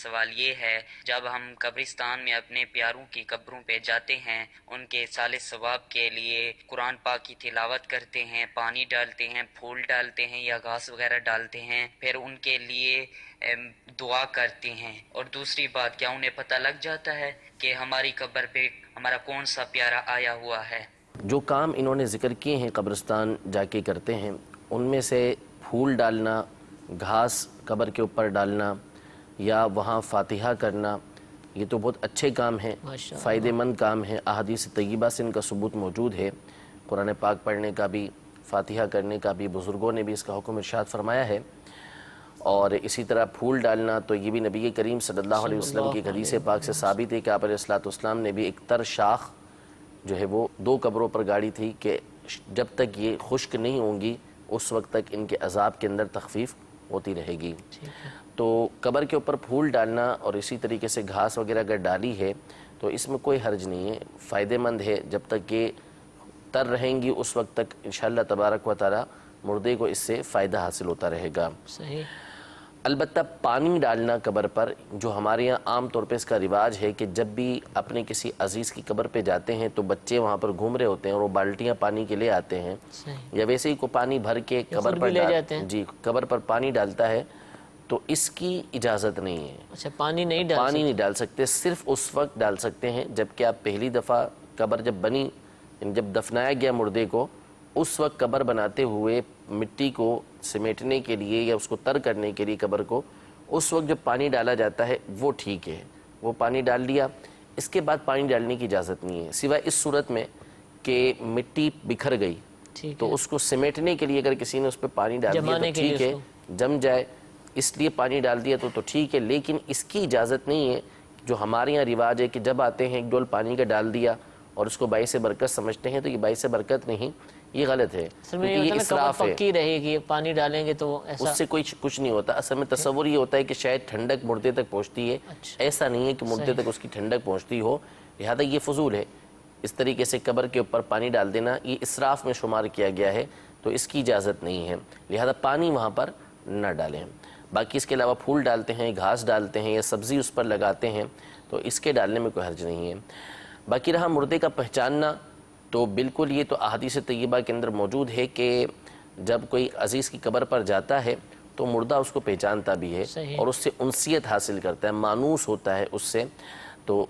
سوال یہ ہے، جب ہم قبرستان میں اپنے پیاروں کی قبروں پہ جاتے ہیں، ان کے صالح ثواب کے لیے قرآن پاک کی تلاوت کرتے ہیں، پانی ڈالتے ہیں، پھول ڈالتے ہیں یا گھاس وغیرہ ڈالتے ہیں، پھر ان کے لیے دعا کرتے ہیں، اور دوسری بات، کیا انہیں پتہ لگ جاتا ہے کہ ہماری قبر پہ ہمارا کون سا پیارا آیا ہوا ہے؟ جو کام انہوں نے ذکر کیے ہیں قبرستان جا کے کرتے ہیں، ان میں سے پھول ڈالنا، گھاس قبر کے اوپر ڈالنا یا وہاں فاتحہ کرنا، یہ تو بہت اچھے کام ہیں، فائدہ مند کام ہیں۔ احادیث طیبہ سے ان کا ثبوت موجود ہے، قرآن پاک پڑھنے کا بھی، فاتحہ کرنے کا بھی، بزرگوں نے بھی اس کا حکم ارشاد فرمایا ہے۔ اور اسی طرح پھول ڈالنا تو یہ بھی نبی کریم صلی اللہ علیہ وسلم کی حدیث پاک سے ثابت ہے کہ آپ علیہ السلام نے بھی ایک تر شاخ جو ہے وہ 2 قبروں پر گاڑی تھی کہ جب تک یہ خشک نہیں ہوں گی اس وقت تک ان کے عذاب کے اندر تخفیف ہوتی رہے گی۔ تو قبر کے اوپر پھول ڈالنا اور اسی طریقے سے گھاس وغیرہ اگر ڈالی ہے تو اس میں کوئی حرج نہیں ہے، فائدہ مند ہے، جب تک یہ تر رہیں گی اس وقت تک انشاءاللہ تبارک و تعالی مردے کو اس سے فائدہ حاصل ہوتا رہے گا۔ صحیح۔ البتہ پانی ڈالنا قبر پر، جو ہمارے یہاں عام طور پہ اس کا رواج ہے کہ جب بھی اپنے کسی عزیز کی قبر پہ جاتے ہیں تو بچے وہاں پر گھوم رہے ہوتے ہیں اور وہ بالٹیاں پانی کے لے آتے ہیں، یا ویسے ہی کوئی پانی بھر کے قبر پر جی قبر پر پانی ڈالتا ہے، تو اس کی اجازت نہیں ہے۔ اچھا، پانی نہیں ڈال سکتے، صرف اس وقت ڈال سکتے ہیں جبکہ آپ پہلی دفعہ قبر جب بنی، جب دفنایا گیا مردے کو، اس وقت قبر بناتے ہوئے مٹی کو سمیٹنے کے لیے یا اس کو تر کرنے کے لیے قبر کو، اس وقت جو پانی ڈالا جاتا ہے وہ ٹھیک ہے، وہ پانی ڈال دیا، اس کے بعد پانی ڈالنے کی اجازت نہیں ہے، سوائے اس صورت میں کہ مٹی بکھر گئی تو اس کو سمیٹنے کے لیے اگر کسی نے اس پہ پانی ڈال دیا تو ٹھیک ہے، جم جائے اس لیے پانی ڈال دیا تو ٹھیک ہے، لیکن اس کی اجازت نہیں ہے۔ جو ہمارے یہاں رواج ہے کہ جب آتے ہیں ایک ڈول پانی کا ڈال دیا اور اس کو باعث برکت سمجھتے ہیں، تو یہ باعث برکت نہیں، یہ غلط ہے، کیونکہ یہ اسراف ہے۔ پکی رہے گی، پانی ڈالیں گے تو ایسا اس سے کچھ نہیں ہوتا۔ اصل میں تصور یہ ہوتا ہے کہ شاید ٹھنڈک مردے تک پہنچتی ہے، ایسا نہیں ہے کہ مردے تک اس کی ٹھنڈک پہنچتی ہو، لہذا یہ فضول ہے۔ اس طریقے سے قبر کے اوپر پانی ڈال دینا یہ اسراف میں شمار کیا گیا ہے، تو اس کی اجازت نہیں ہے، لہذا پانی وہاں پر نہ ڈالیں۔ باقی اس کے علاوہ پھول ڈالتے ہیں، گھاس ڈالتے ہیں یا سبزی اس پر لگاتے ہیں تو اس کے ڈالنے میں کوئی حرج نہیں ہے۔ باقی رہا مردے کا پہچاننا، تو بالکل یہ تو احادیث طیبہ کے اندر موجود ہے کہ جب کوئی عزیز کی قبر پر جاتا ہے تو مردہ اس کو پہچانتا بھی ہے اور اس سے انسیت حاصل کرتا ہے، مانوس ہوتا ہے اس سے، تو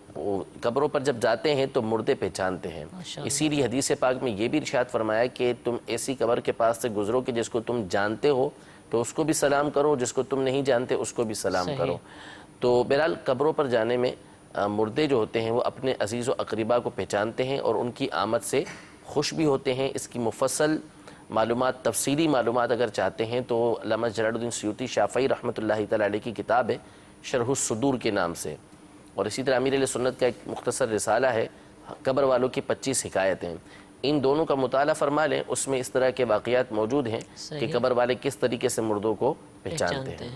قبروں پر جب جاتے ہیں تو مردے پہچانتے ہیں۔ اسی لیے حدیث پاک میں یہ بھی ارشاد فرمایا کہ تم ایسی قبر کے پاس سے گزرو کہ جس کو تم جانتے ہو تو اس کو بھی سلام کرو، جس کو تم نہیں جانتے اس کو بھی سلام کرو۔ تو بہرحال قبروں پر جانے میں مردے جو ہوتے ہیں وہ اپنے عزیز و اقربا کو پہچانتے ہیں اور ان کی آمد سے خوش بھی ہوتے ہیں۔ اس کی مفصل معلومات، تفصیلی معلومات اگر چاہتے ہیں تو علامہ جلال الدین سیوطی شافعی رحمۃ اللہ تعالی علیہ کی کتاب ہے شرح الصدور کے نام سے، اور اسی طرح امیر علیہ سنت کا ایک مختصر رسالہ ہے قبر والوں کی 25 حکایتیں، ان دونوں کا مطالعہ فرما لیں، اس میں اس طرح کے واقعات موجود ہیں کہ قبر والے کس طریقے سے مردوں کو پہچانتے ہیں۔